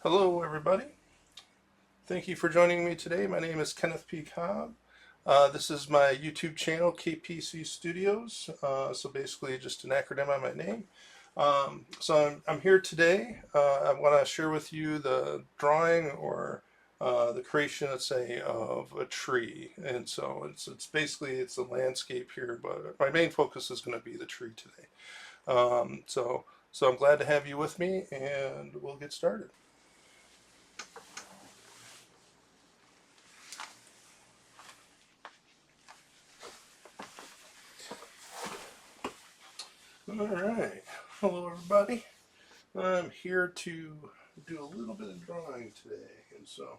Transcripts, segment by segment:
Hello, everybody. Thank you for joining me today. My name is Kenneth P. Cobb. This is my YouTube channel, KPC Studios. So basically, just an acronym on my name. So I'm here today. I want to share with you the drawing or the creation, let's say, of a tree. And so it's basically it's a landscape here, but my main focus is going to be the tree today. So I'm glad to have you with me, and we'll get started. All right. Hello, everybody. I'm here to do a little bit of drawing today, and so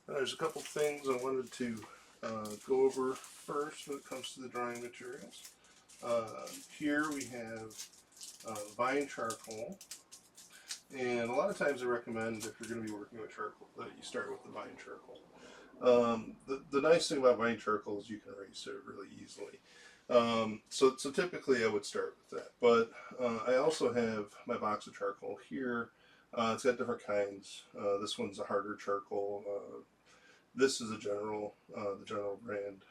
there's a couple things I wanted to go over first when it comes to the drawing materials. Here we have vine charcoal, and a lot of times I recommend if you're going to be working with charcoal that you start with the vine charcoal. The nice thing about vine charcoal is you can erase it really easily. So typically I would start with that, but I also have my box of charcoal here. It's got different kinds. This one's a harder charcoal. This is the general brand.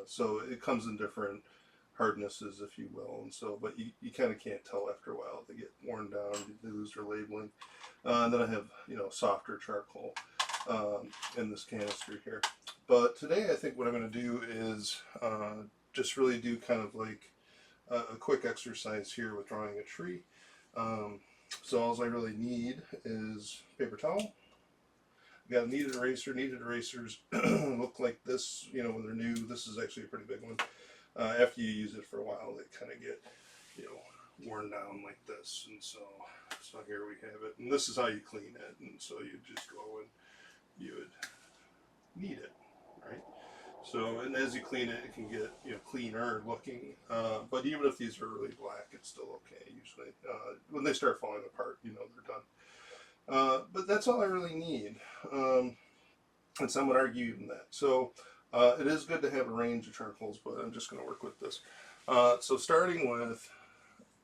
So it comes in different hardnesses, if you will, and so, but you kind of can't tell after a while. They get worn down, they lose their labeling. And then I have softer charcoal in this canister here. But today I think what I'm going to do is just really do kind of like a quick exercise here with drawing a tree. So all I really need is paper towel. Got a kneaded eraser. Kneaded erasers look like this, when they're new. This is actually a pretty big one. After you use it for a while, they kind of get, worn down like this. And so here we have it. And this is how you clean it. And so you just go and you would knead it, right? So, and as you clean it, it can get cleaner looking. But even if these are really black, it's still okay. Usually, when they start falling apart, they're done. But that's all I really need. And some would argue even that. So it is good to have a range of charcoals, but I'm just going to work with this. So starting with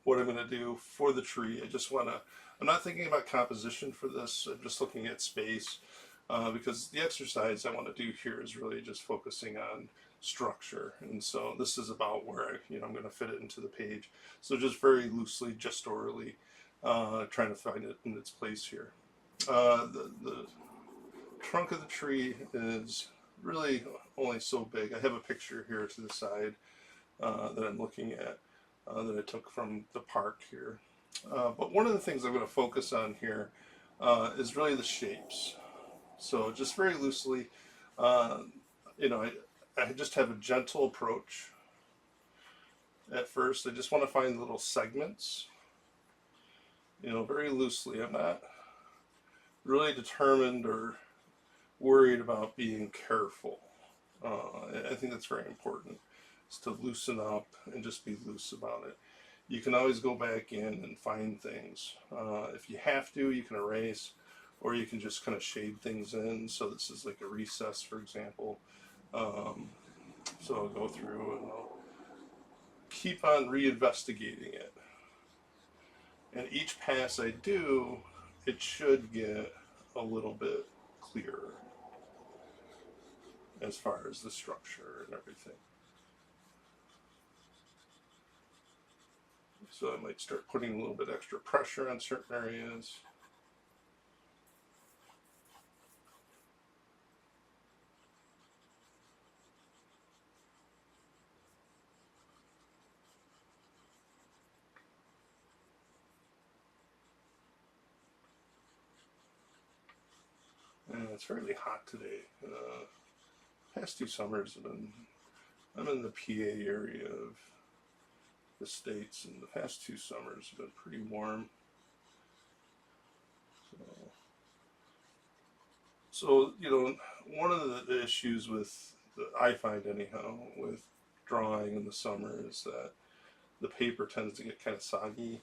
what I'm going to do for the tree, I'm not thinking about composition for this. I'm just looking at space. Because the exercise I want to do here is really just focusing on structure, and so this is about where I'm going to fit it into the page. So just very loosely, gesturally, trying to find it in its place here. The trunk of the tree is really only so big. I have a picture here to the side that I'm looking at that I took from the park here. But one of the things I'm going to focus on here is really the shapes. So just very loosely, uh, I just have a gentle approach at first. I just want to find little segments, very loosely. I'm not really determined or worried about being careful. I think that's very important, is to loosen up and just be loose about it. You can always go back in and find things. If you have to, you can erase, or you can just kind of shade things in. So this is like a recess, for example. Um, so I'll go through and I'll keep on reinvestigating it. And each pass I do, it should get a little bit clearer as far as the structure and everything. So I might start putting a little bit extra pressure on certain areas. And it's fairly hot today. Past 2 summers have been. I'm in the PA area of the States, and the past 2 summers have been pretty warm. So one of the issues I find anyhow with drawing in the summer is that the paper tends to get kind of soggy,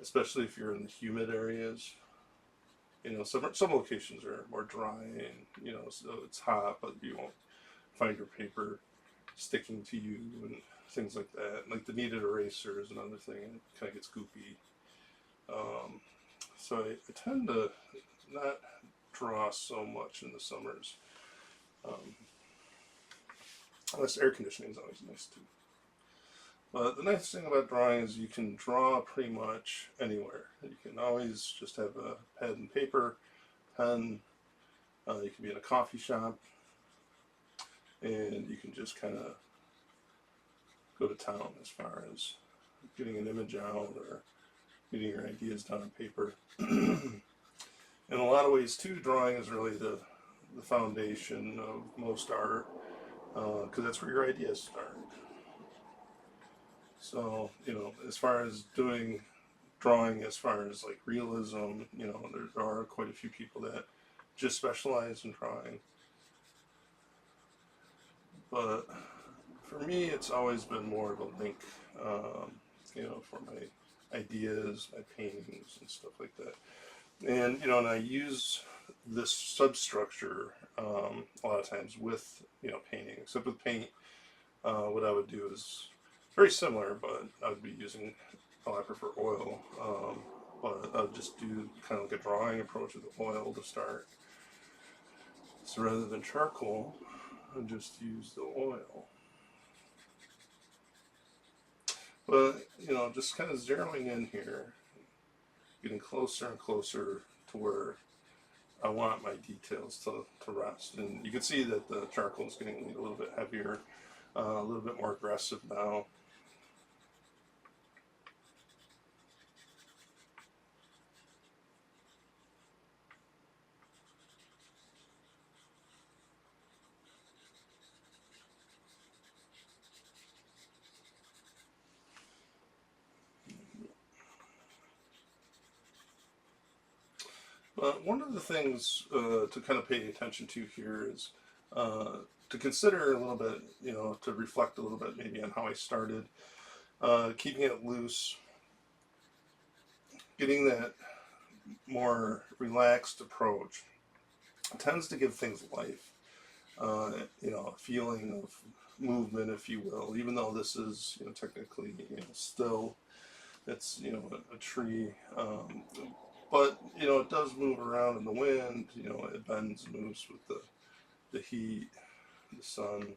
especially if you're in the humid areas. Some locations are more dry, and so it's hot, but you won't find your paper sticking to you and things like that. Like the kneaded eraser is another thing; it kind of gets goopy. So I tend to not draw so much in the summers. Unless air conditioning is always nice too. But the nice thing about drawing is you can draw pretty much anywhere. You can always just have a pad and paper, pen. You can be in a coffee shop, and you can just kind of go to town as far as getting an image out or getting your ideas down on paper. In a lot of ways too, drawing is really the foundation of most art, because that's where your ideas start. So, as far as doing drawing, as far as like realism, there are quite a few people that just specialize in drawing. But for me, it's always been more of a link, for my ideas, my paintings, and stuff like that. And and I use this substructure a lot of times with painting. Except with paint, what I would do is very similar, but I would be using, I prefer oil, but I would just do kind of like a drawing approach with oil to start. So rather than charcoal, I just use the oil. But just kind of zeroing in here, getting closer and closer to where I want my details to rest. And you can see that the charcoal is getting a little bit heavier, a little bit more aggressive now. But one of the things to kind of pay attention to here is to consider a little bit, to reflect a little bit maybe on how I started, keeping it loose, getting that more relaxed approach tends to give things life, a feeling of movement, if you will, even though this is, technically, still, it's, a tree, but, it does move around in the wind, it bends and moves with the heat, the sun.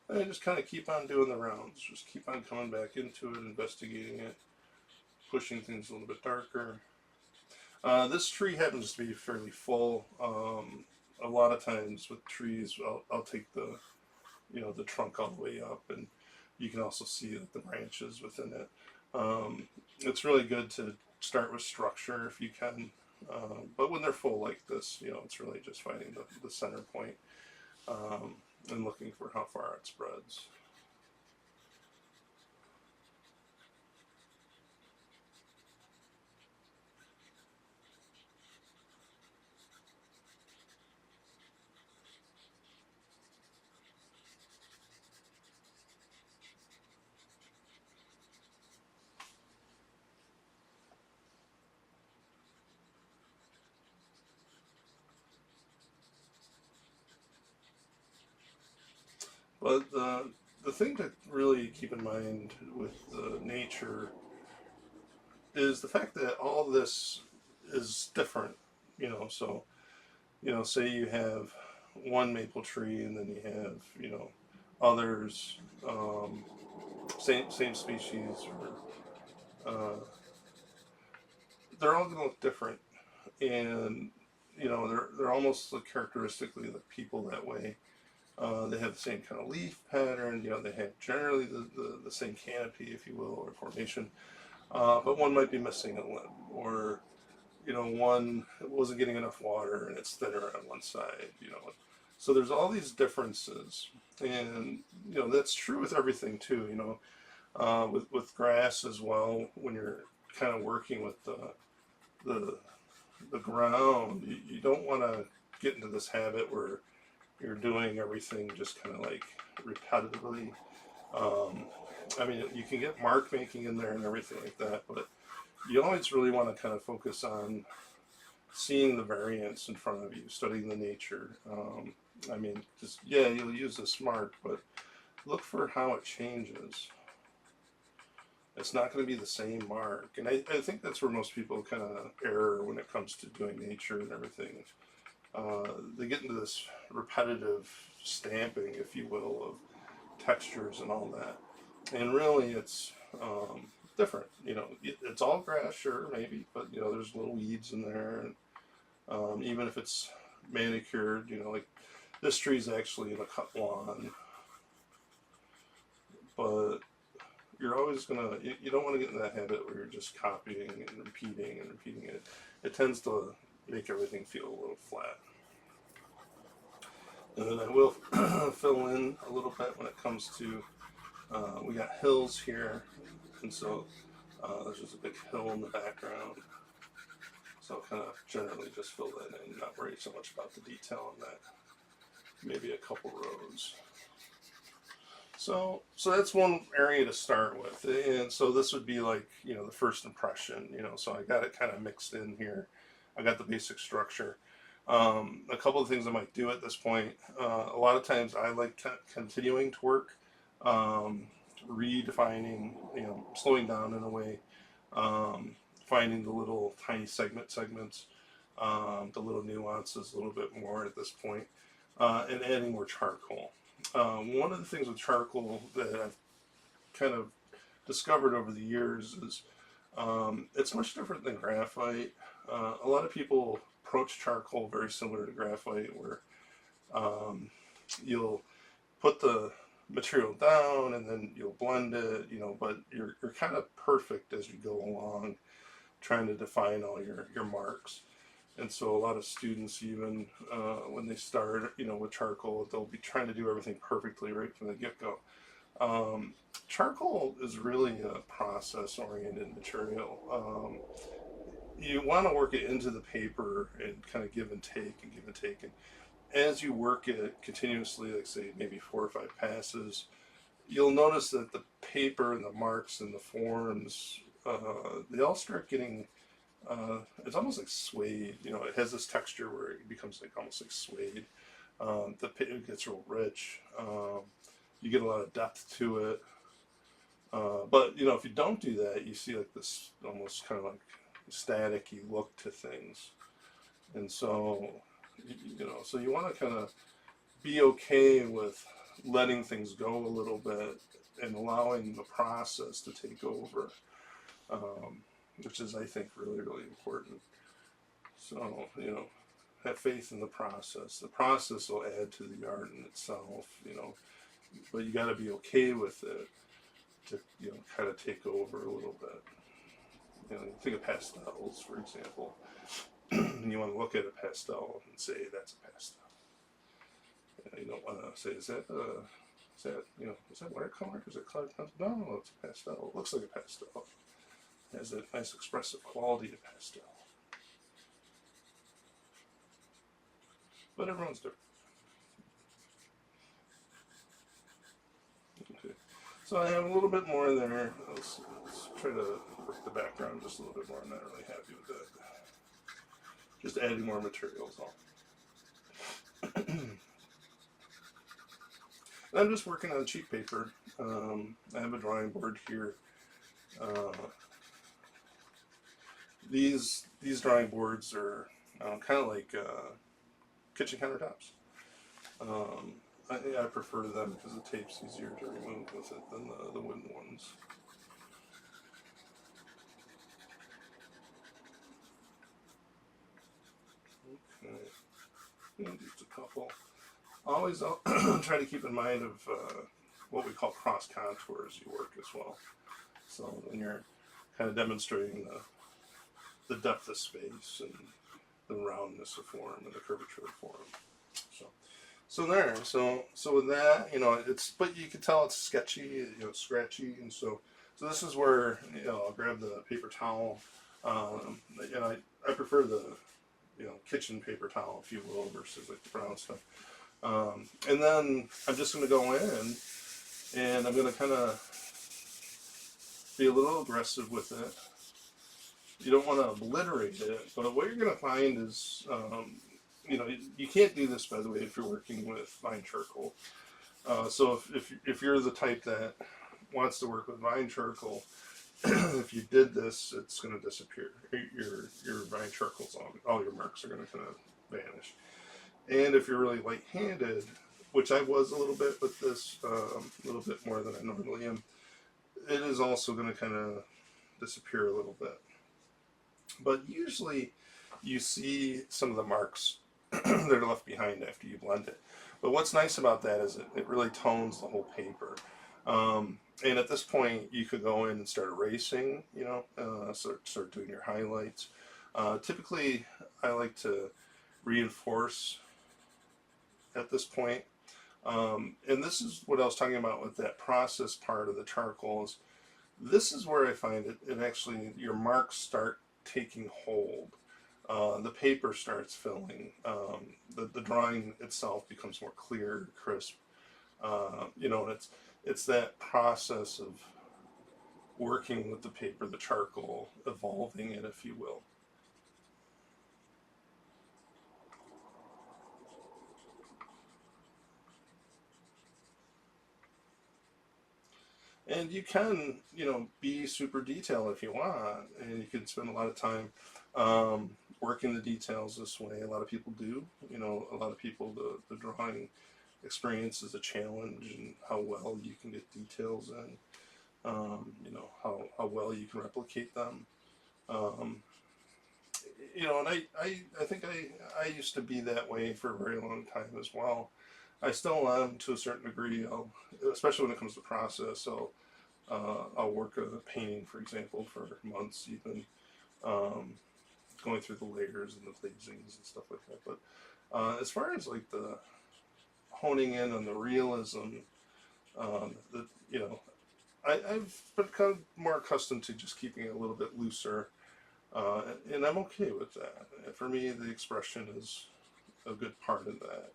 And I just kind of keep on doing the rounds, just keep on coming back into it, investigating it, pushing things a little bit darker. This tree happens to be fairly full. A lot of times with trees, I'll take the the trunk all the way up, and you can also see the branches within it. It's really good to start with structure if you can, but when they're full like this, it's really just finding the center point, and looking for how far it spreads. But the thing to really keep in mind with nature is the fact that all this is different. So say you have one maple tree, and then you have others, same species, or they're all going to look different, and they're almost like characteristically like people that way. They have the same kind of leaf pattern. They have generally the same canopy, if you will, or formation. But one might be missing a limb, or one wasn't getting enough water and it's thinner on one side. So there's all these differences, and that's true with everything too. With grass as well. When you're kind of working with the ground, you don't want to get into this habit where you're doing everything just kind of like repetitively. I mean, you can get mark making in there and everything like that, but you always really want to kind of focus on seeing the variance in front of you, studying the nature. I mean, just, yeah, you'll use this mark, but look for how it changes. It's not going to be the same mark. And I think that's where most people kind of err when it comes to doing nature and everything. They get into this repetitive stamping, if you will, of textures and all that. And really, it's different. You know, it's all grass, sure, maybe, but you know, there's little weeds in there, and even if it's manicured, you know, like this tree's actually in a cut lawn, but you're always gonna, you don't want to get in that habit where you're just copying and repeating it. It tends to make everything feel a little flat. And then I will fill in a little bit when it comes to, we got hills here, and so there's just a big hill in the background. So I'll kind of generally just fill that in, not worry so much about the detail on that. Maybe a couple rows. So that's one area to start with, and so this would be like, you know, the first impression, you know. So I got it kind of mixed in here. I got the basic structure. A couple of things I might do at this point. A lot of times I like continuing to work, redefining, you know, slowing down in a way, finding the little tiny segments, the little nuances a little bit more at this point, and adding more charcoal. One of the things with charcoal that I've kind of discovered over the years is it's much different than graphite. A lot of people approach charcoal very similar to graphite, where you'll put the material down and then you'll blend it, you know, but you're kind of perfect as you go along, trying to define all your marks. And so a lot of students, even when they start, you know, with charcoal, they'll be trying to do everything perfectly right from the get-go. Charcoal is really a process-oriented material. You want to work it into the paper and kind of give and take and give and take. And as you work it continuously, like say maybe 4 or 5 passes, you'll notice that the paper and the marks and the forms, they all start getting, it's almost like suede. You know, it has this texture where it becomes like almost like suede. The paper gets real rich. You get a lot of depth to it. But you know, if you don't do that, you see like this almost kind of like staticky look to things. And so, you know, so you want to kind of be okay with letting things go a little bit and allowing the process to take over, which is, I think, really, really important. So, you know, have faith in the process. The process will add to the art in itself, you know, but you got to be okay with it to, you know, kind of take over a little bit. You know, think of pastels, for example. And you want to look at a pastel and say that's a pastel. You don't want to say, is that you know, is that watercolor? Is it colored pencil? No, it's a pastel. It looks like a pastel. It has that nice expressive quality of pastel. But everyone's different. Okay. So I have a little bit more in there. Let's try to work the background just a little bit more. I'm not really happy with that. Just adding more materials on. I'm just working on cheap paper. I have a drawing board here. These drawing boards are kind of like kitchen countertops. I prefer them because the tape's easier to remove with it than the wooden ones. Okay, just a couple. Always try to keep in mind of what we call cross contours you work as well. So when you're kind of demonstrating the depth of space and the roundness of form and the curvature of form. So there. So with that, you know, but you can tell it's sketchy, you know, scratchy, and so this is where, you know, I'll grab the paper towel. You know, I prefer the, you know, kitchen paper towel, if you will, versus like the brown stuff. And then I'm just going to go in and I'm going to kind of be a little aggressive with it. You don't want to obliterate it, but what you're going to find is, you can't do this, by the way, if you're working with fine charcoal. So if you're the type that wants to work with vine charcoal, if you did this, it's going to disappear. Your vine charcoal's all your marks are going to kind of vanish. And if you're really light-handed, which I was a little bit with this, a little bit more than I normally am, it is also going to kind of disappear a little bit. But usually you see some of the marks that are left behind after you blend it. But what's nice about that is it really tones the whole paper. And at this point, you could go in and start erasing, start doing your highlights. Typically, I like to reinforce at this point. And this is what I was talking about with that process part of the charcoals. This is where I find it actually, your marks start taking hold. The paper starts filling. The drawing itself becomes more clear, crisp. And it's that process of working with the paper, the charcoal, evolving it, if you will. And you can, be super detailed if you want, and you can spend a lot of time working the details this way. A lot of people do. A lot of people, the drawing experience is a challenge, and how well you can get details in. How well you can replicate them. Um, and I think I used to be that way for a very long time as well. I still am to a certain degree. Especially when it comes to process, I'll work a painting, for example, for months, even going through the layers and the glazings and stuff like that. But as far as like the honing in on the realism, the I've been kind of more accustomed to just keeping it a little bit looser, and I'm okay with that. For me, the expression is a good part of that.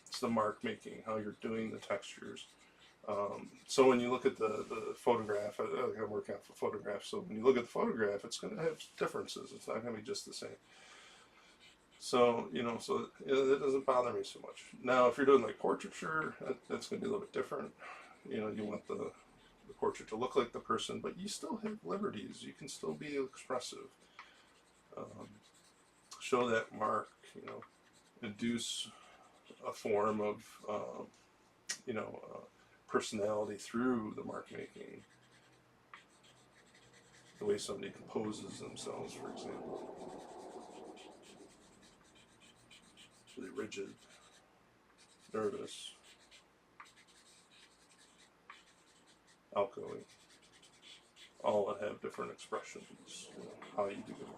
It's the mark making, how you're doing the textures. So when you look at the photograph, I'm working off a photograph, so when you look at the photograph, it's going to have differences. It's not going to be just the same. So, that doesn't bother me so much. Now, if you're doing like portraiture, that's going to be a little bit different. You want the portrait to look like the person, but you still have liberties. You can still be expressive. Um, Show that mark, induce a form of, personality through the mark making. The way somebody composes themselves, for example. Really rigid, nervous, outgoing. All that have different expressions, how you do them.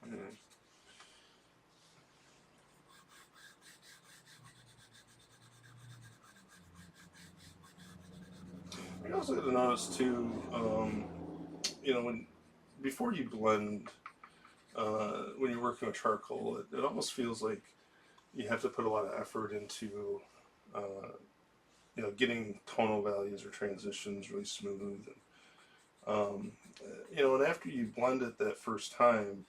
Mm. You also got to notice too, when before you blend, when you're working with charcoal, it almost feels like you have to put a lot of effort into, uh, getting tonal values or transitions really smooth. Um, and after you blend it that first time,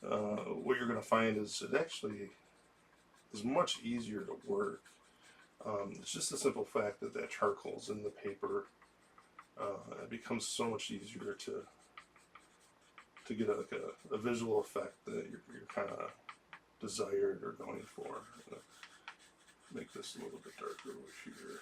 what you're going to find is it actually is much easier to work. It's just the simple fact that charcoal's in the paper. it becomes so much easier to get a visual effect that you're kind of desired or going for. Make this a little bit darker over here.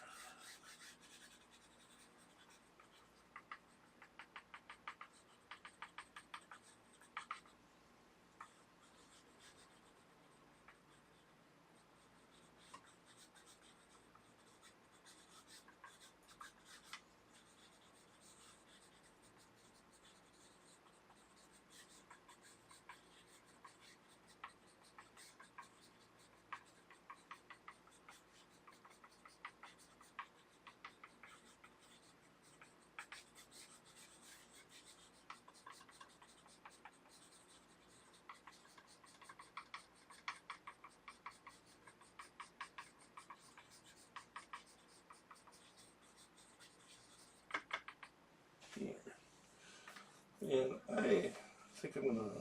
And I think I'm going to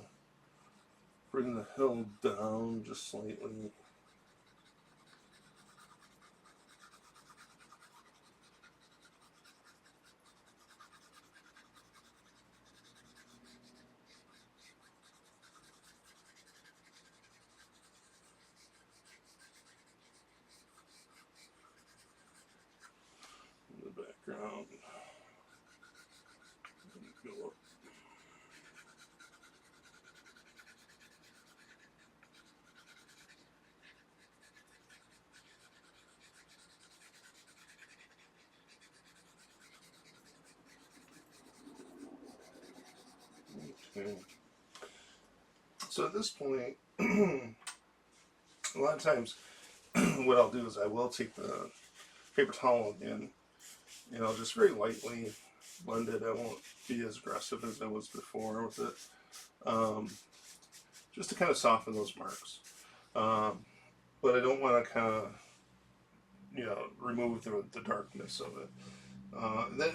bring the hill down just slightly. In the background. Go up. Okay. So at this point, a lot of times what I'll do is I will take the paper towel again, and I'll just very lightly blend it. I won't be as aggressive as I was before with it, just to kind of soften those marks. But I don't want to kind of, remove the darkness of it.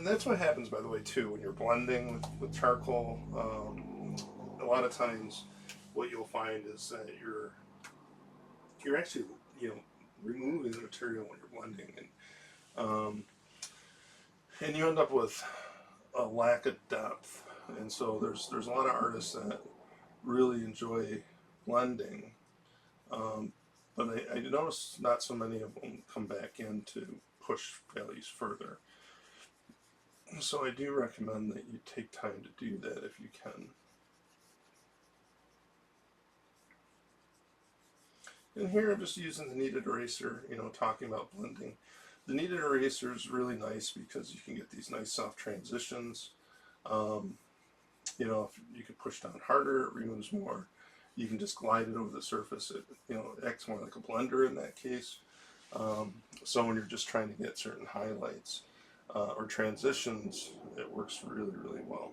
That's what happens, by the way, too, when you're blending with charcoal. A lot of times, what you'll find is that you're actually, removing the material when you're blending, and you end up with a lack of depth. And so there's a lot of artists that really enjoy blending, but I notice not so many of them come back in to push values further. So I do recommend that you take time to do that if you can. And here I'm just using the kneaded eraser, talking about blending. The kneaded eraser is really nice because you can get these nice soft transitions. If you can push down harder, it removes more. You can just glide it over the surface. It acts more like a blender in that case. So when you're just trying to get certain highlights or transitions, it works really, really well.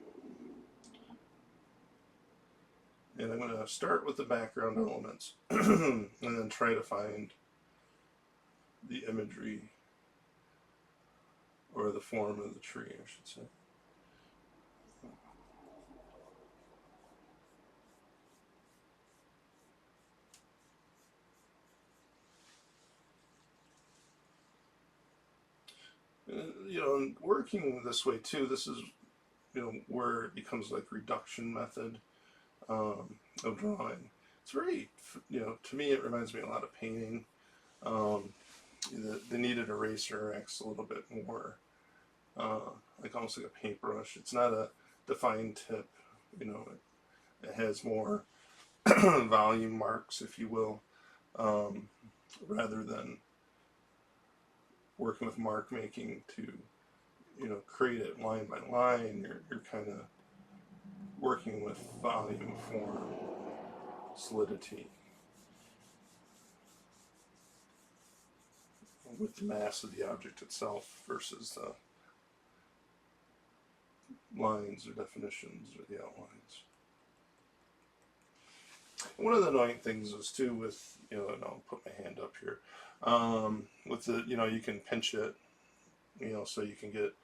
And I'm going to start with the background elements and then try to find the imagery or the form of the tree, I should say. And working this way too, this is where it becomes like reduction method of drawing. It's very, to me it reminds me a lot of painting. The kneaded eraser acts a little bit more like almost like a paintbrush. It's not a defined tip, it has more volume marks, if you will, rather than working with mark making to create it line by line. You're kind of working with volume, form, solidity, with the mass of the object itself versus the lines or definitions or the outlines. One of the annoying things is too with, and I'll put my hand up here, with the, you can pinch it, so you can get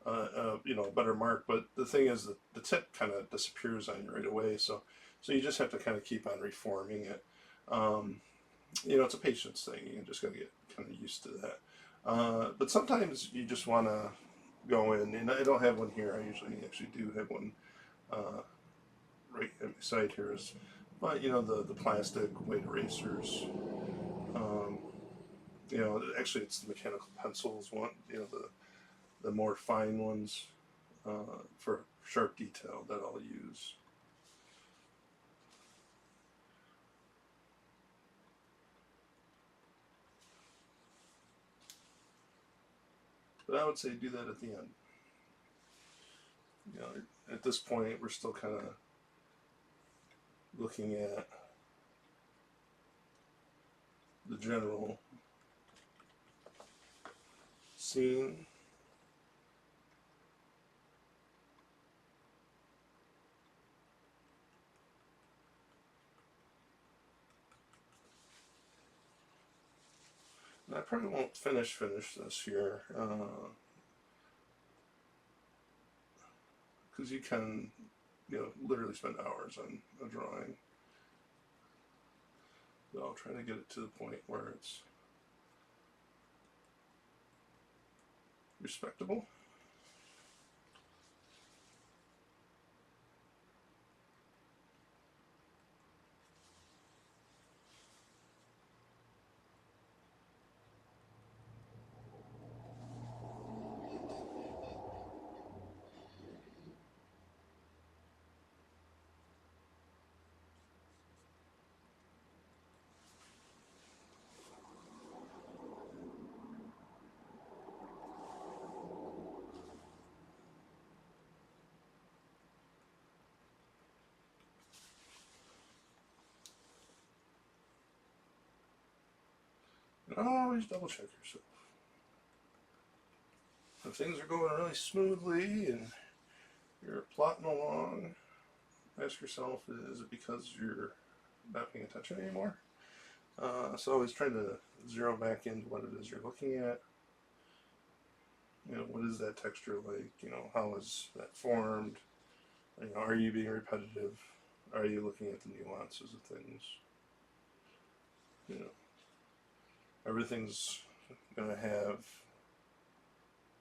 a better mark, but the thing is that the tip kind of disappears on you right away, so you just have to kind of keep on reforming it. It's a patience thing. You just got to get kind of used to that. But sometimes you just want to, go in, and I don't have one here. I usually actually do have one right at my side here. But the plastic weight erasers. Um, actually, it's the mechanical pencils one. The more fine ones for sharp detail that I'll use. But I would say do that at the end. At this point, we're still kind of looking at the general scene. And I probably won't finish this year because you can, literally spend hours on a drawing. So I'll try to get it to the point where it's respectable. And always double check yourself. If things are going really smoothly and you're plotting along, ask yourself, is it because you're not paying attention anymore? So always trying to zero back into what it is you're looking at. What is that texture like? How is that formed? Are you being repetitive? Are you looking at the nuances of things? Everything's going to have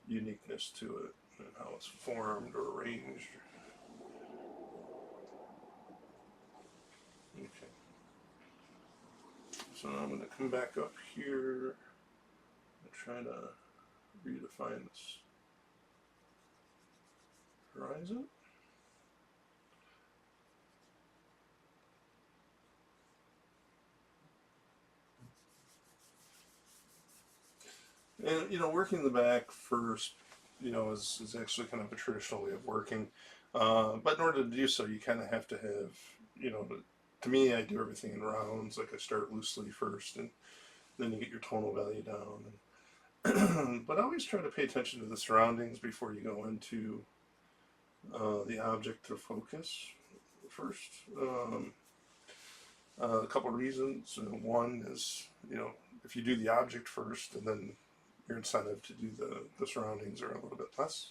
uniqueness to it and how it's formed or arranged. Okay. So now I'm going to come back up here and try to redefine this horizon. And working the back first, is actually kind of a traditional way of working. But in order to do so, you kind of have to have, to me, I do everything in rounds. Like I start loosely first, and then you get your tonal value down. But I always try to pay attention to the surroundings before you go into the object of focus first. A couple of reasons. One is, if you do the object first, and then your incentive to do the surroundings are a little bit less.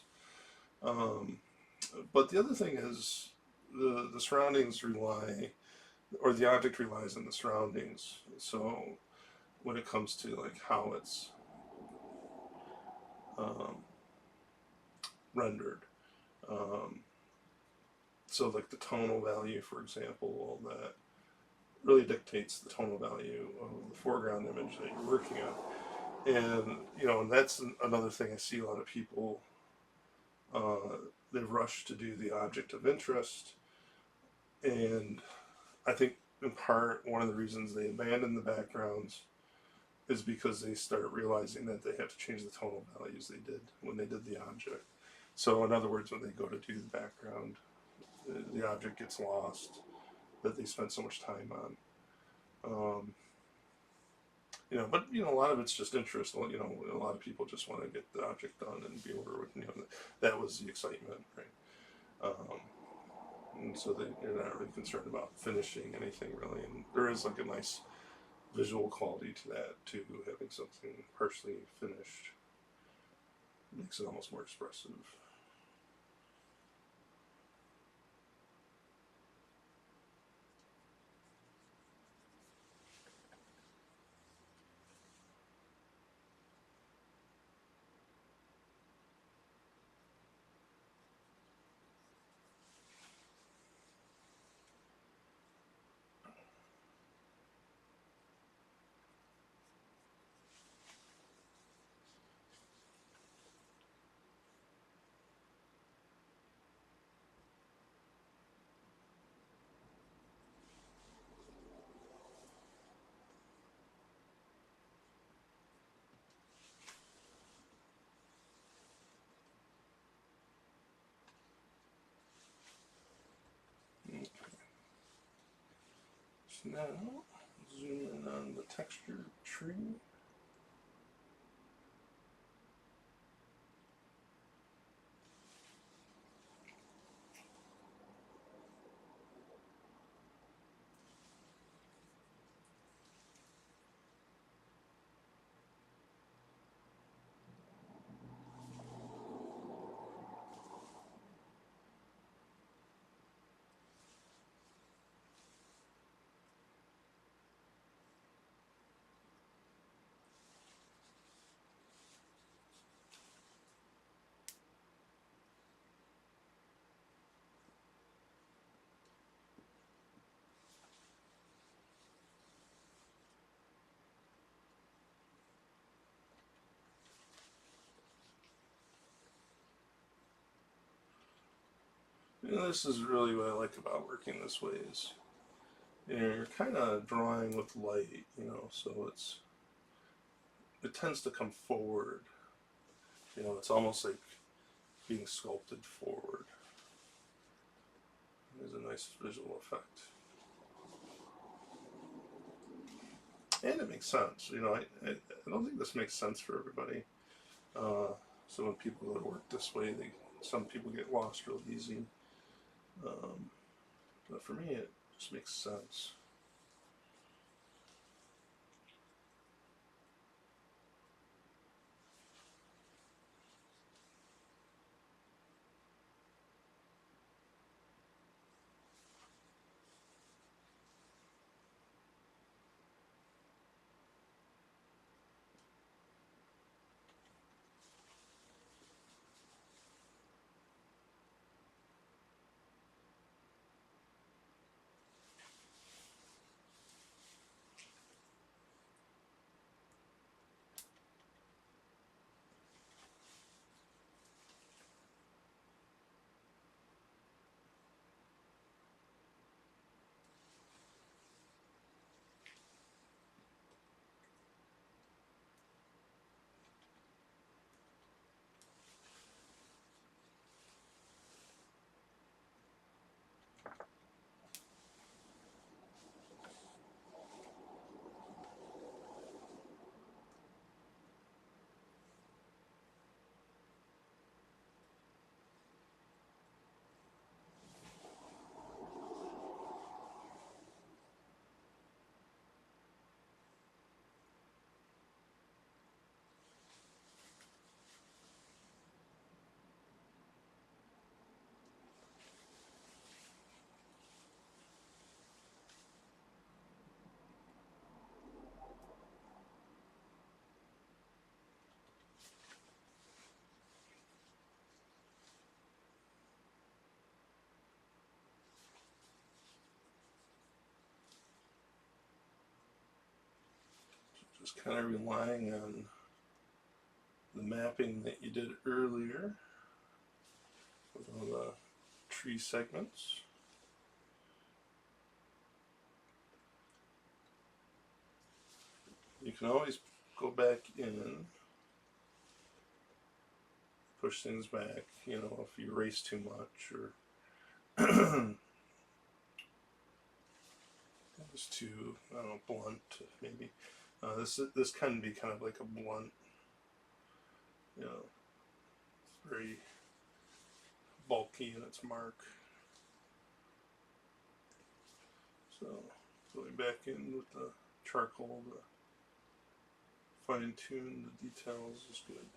But the other thing is the surroundings rely, or the object relies on the surroundings. So when it comes to like how it's rendered, so like the tonal value, for example, all that really dictates the tonal value of the foreground image that you're working on. And and that's another thing I see a lot of people. They rush to do the object of interest, and I think in part one of the reasons they abandon the backgrounds is because they start realizing that they have to change the tonal values they did when they did the object. So in other words, when they go to do the background, the object gets lost that they spent so much time on. But a lot of it's just interest. A lot of people just want to get the object done and be over with. That was the excitement, right? And so they're not really concerned about finishing anything really. And there is like a nice visual quality to that too. Having something partially finished makes it almost more expressive. Now, zoom in on the textured tree. And this is really what I like about working this way is, you're kind of drawing with light, so it tends to come forward. It's almost like being sculpted forward. There's a nice visual effect. And it makes sense. I don't think this makes sense for everybody. So when people go to work this way, some people get lost real easy. But for me, it just makes sense. Just kind of relying on the mapping that you did earlier with all the tree segments. You can always go back in, push things back, if you erase too much or it's too, I don't know, blunt, maybe. This can be kind of like a blunt, it's very bulky in its mark. So going back in with the charcoal to fine tune the details is good.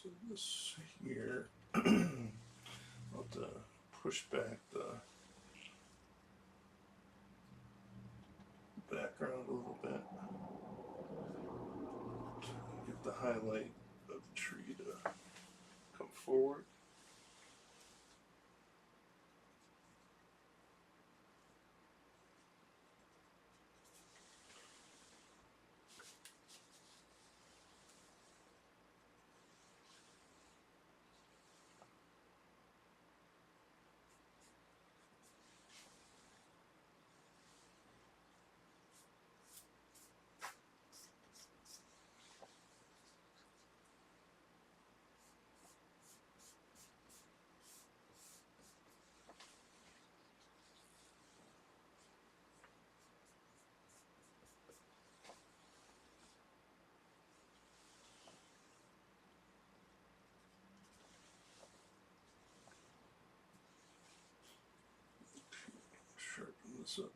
So this here, I'll have to push back the background a little bit to get the highlight of the tree to come forward. Sharpen this up.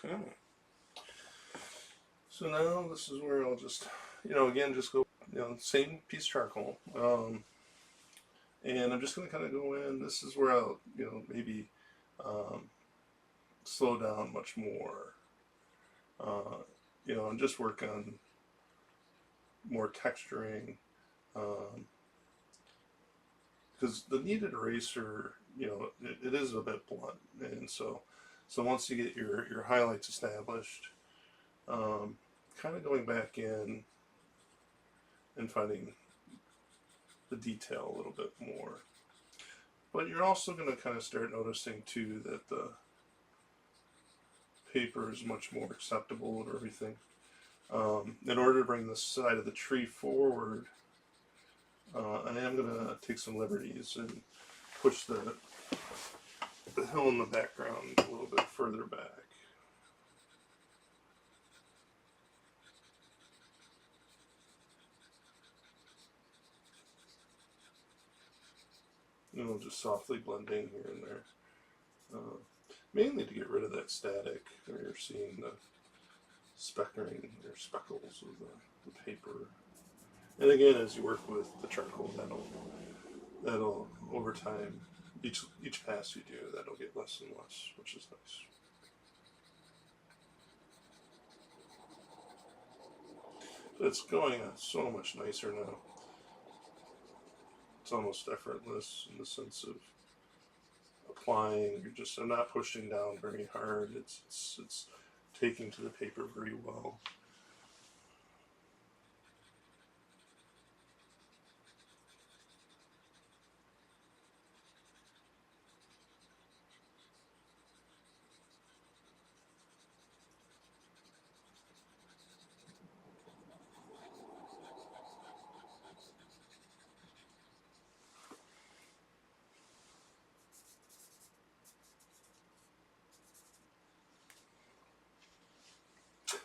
Okay. So now this is where I'll just, again, just go, same piece of charcoal. And I'm just going to kind of go in. This is where I'll, maybe slow down much more. And just work on more texturing. Because the kneaded eraser, it is a bit blunt. And so once you get your highlights established, kind of going back in and finding the detail a little bit more. But you're also going to kind of start noticing too that the paper is much more acceptable and everything. In order to bring the side of the tree forward, I am going to take some liberties and push the hill in the background a little bit further back. Just softly blending here and there. Mainly to get rid of that static where you're seeing the speckling or speckles of the paper. And again, as you work with the charcoal, that'll over time, each pass you do, that'll get less and less, which is nice. It's going on so much nicer now. It's almost effortless in the sense of applying. I'm not pushing down very hard. It's taking to the paper very well.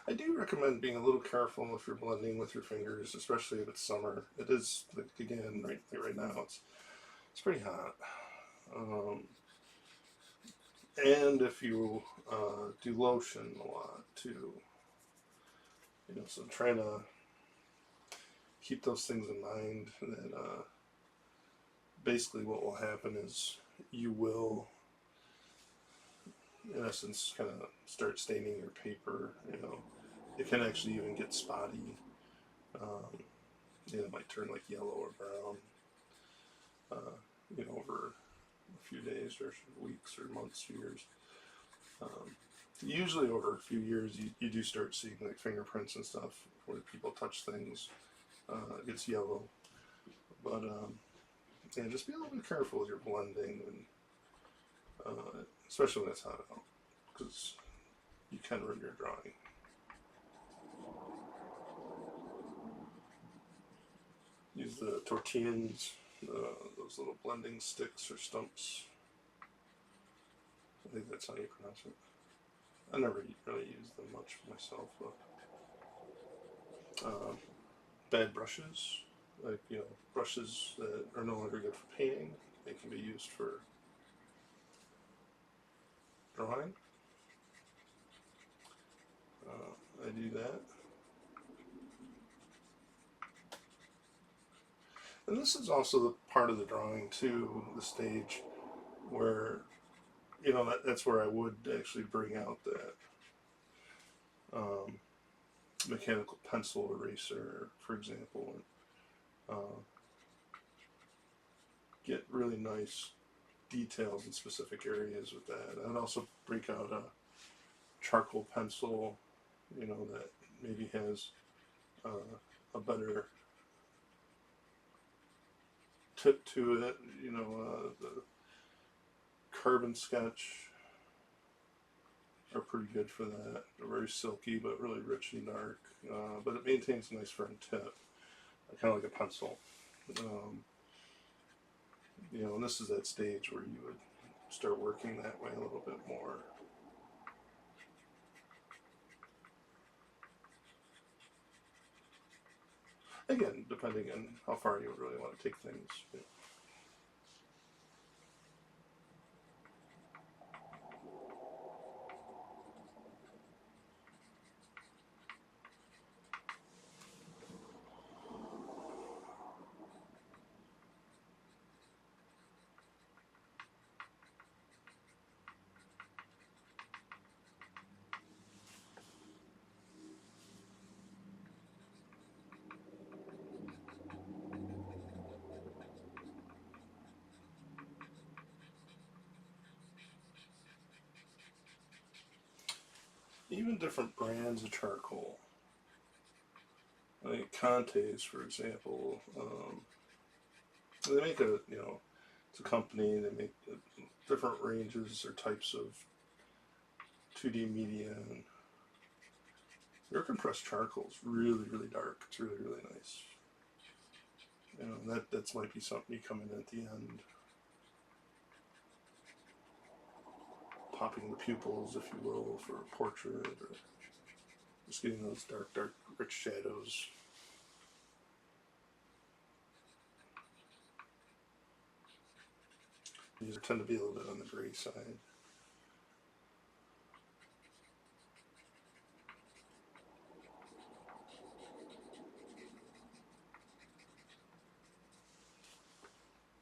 I do recommend being a little careful if you're blending with your fingers, especially if it's summer. It is, like, again, right now, it's pretty hot. And if you do lotion a lot too, so I'm trying to keep those things in mind. That basically what will happen is you will, in essence, kind of start staining your paper. It can actually even get spotty. It might turn like yellow or brown. Over a few days or weeks or months, years. Usually over a few years, you do start seeing like fingerprints and stuff where people touch things. It gets yellow. But yeah, just be a little bit careful with your blending, and especially when it's hot out, because you can ruin your drawing. Use the tortillas, those little blending sticks or stumps. I think that's how you pronounce it. I never really used them much myself, but Um, bad brushes, like brushes that are no longer good for painting, they can be used for drawing. I do that. And this is also the part of the drawing too, the stage where that's where I would actually bring out that um, mechanical pencil eraser, for example, and get really nice details in specific areas with that. I'd also break out a charcoal pencil, that maybe has a better tip to it. The carbon sketch are pretty good for that. They're very silky but really rich and dark, but it maintains a nice firm tip, kind of like a pencil. Um, and this is that stage where you would start working that way a little bit more. Again, depending on how far you really want to take things. Even different brands of charcoal, like Conte's, for example, they make it's a company. They make different ranges or types of 2D media, and their compressed charcoal is really, really dark. It's really, really nice. That might be something you come in at the end, popping the pupils, if you will, for a portrait, or just getting those dark, dark, rich shadows. These tend to be a little bit on the gray side.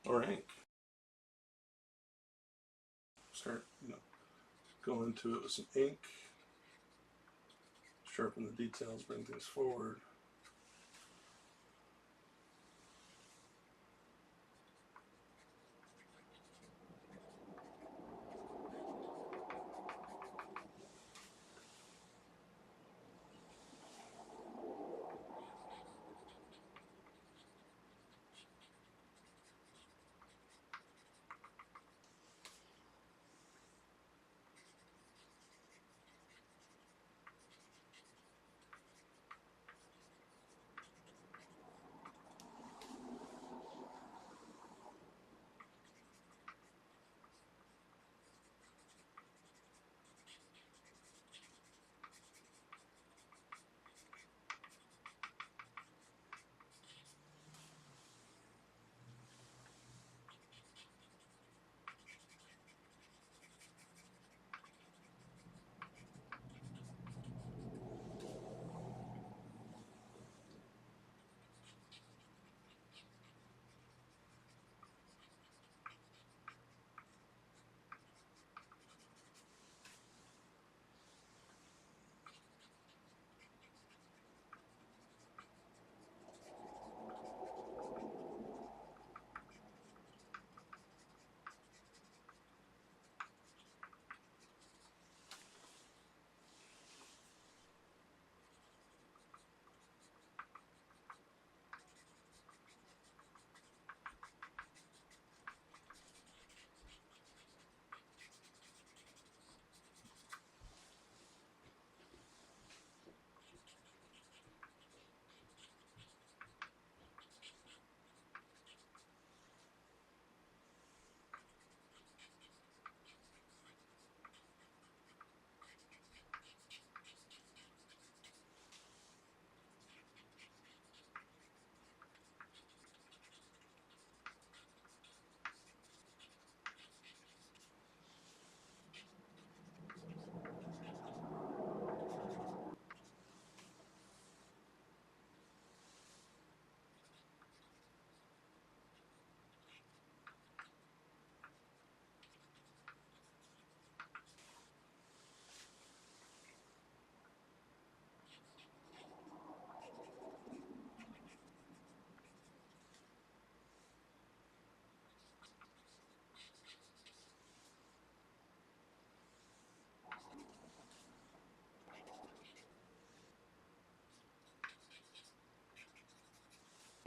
All right, start go into it with some ink, sharpen the details, bring things forward.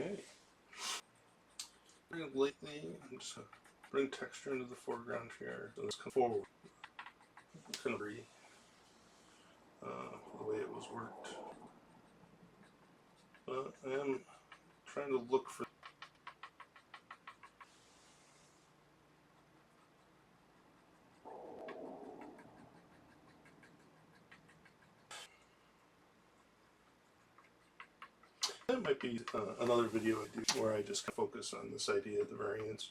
Okay. Lately, I'm just going to bring texture into the foreground here. So let's come forward. Kind of agree the way it was worked. But I am trying to look for. That might be another video I do where I just focus on this idea of the variance.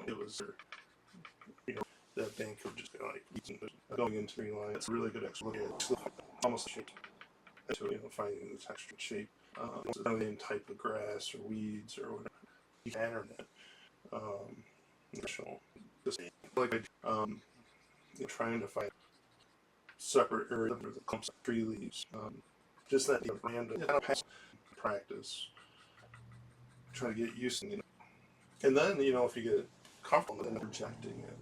It was, you know, that bank of just like going into three lines. It's a really good explanation. Almost shape to, you know, finding the texture and shape. It's not any type of grass or weeds or whatever. You can pattern it. Just like you know, trying to find separate areas of the clumps of tree leaves. Just that, you know, random practice. Try to get used to it. You know. And then, you know, if you get comfortable in projecting it.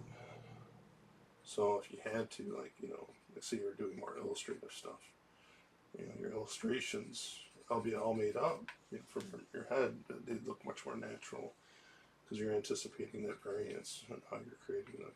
So if you had to, like, you know, let's say you're doing more illustrative stuff, you know, your illustrations, albeit all made up, you know, from your head, they look much more natural because you're anticipating that variance and how you're creating it.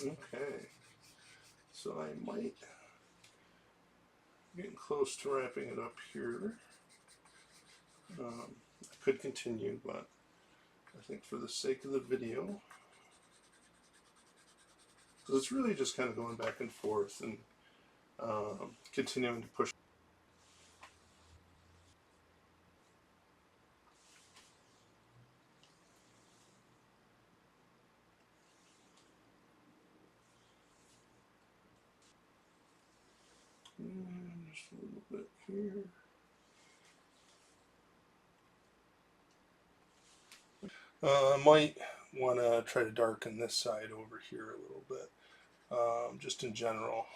Okay, so I might getting close to wrapping it up here. I could continue, but I think for the sake of the video, because it's really just kind of going back and forth and continuing to push. Just a little bit here. I might want to try to darken this side over here a little bit, just in general,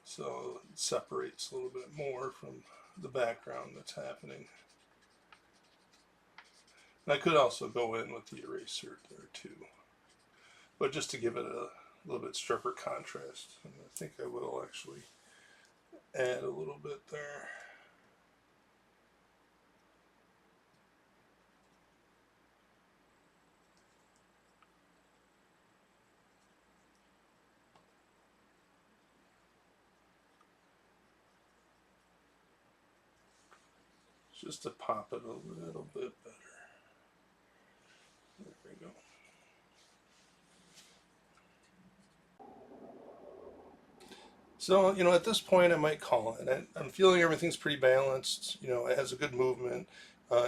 so it separates a little bit more from the background that's happening. And I could also go in with the eraser there too, but just to give it a little bit sharper contrast. And I think I will actually add a little bit there. Just to pop it a little bit better. There we go. So, at this point, I might call it. I'm feeling everything's pretty balanced. It has a good movement,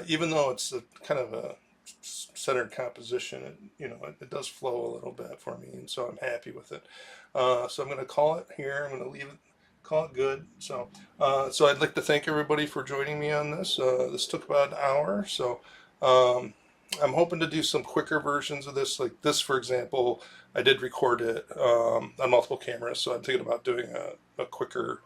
even though it's a kind of a centered composition. It does flow a little bit for me, and so I'm happy with it. So I'm going to call it here. I'm going to leave it, call it good. So I'd like to thank everybody for joining me on this. This took about an hour, so. Um, I'm hoping to do some quicker versions of this. Like this, for example, I did record it on multiple cameras, so I'm thinking about doing a quicker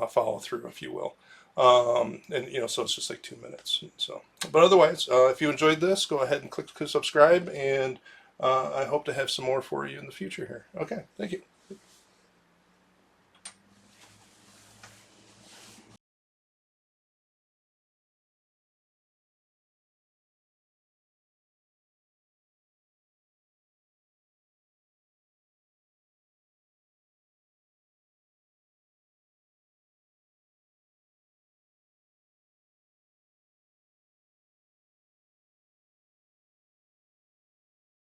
follow through, if you will. And so it's just like 2 minutes. So, but otherwise, if you enjoyed this, go ahead and click subscribe, and I hope to have some more for you in the future here. Okay, thank you.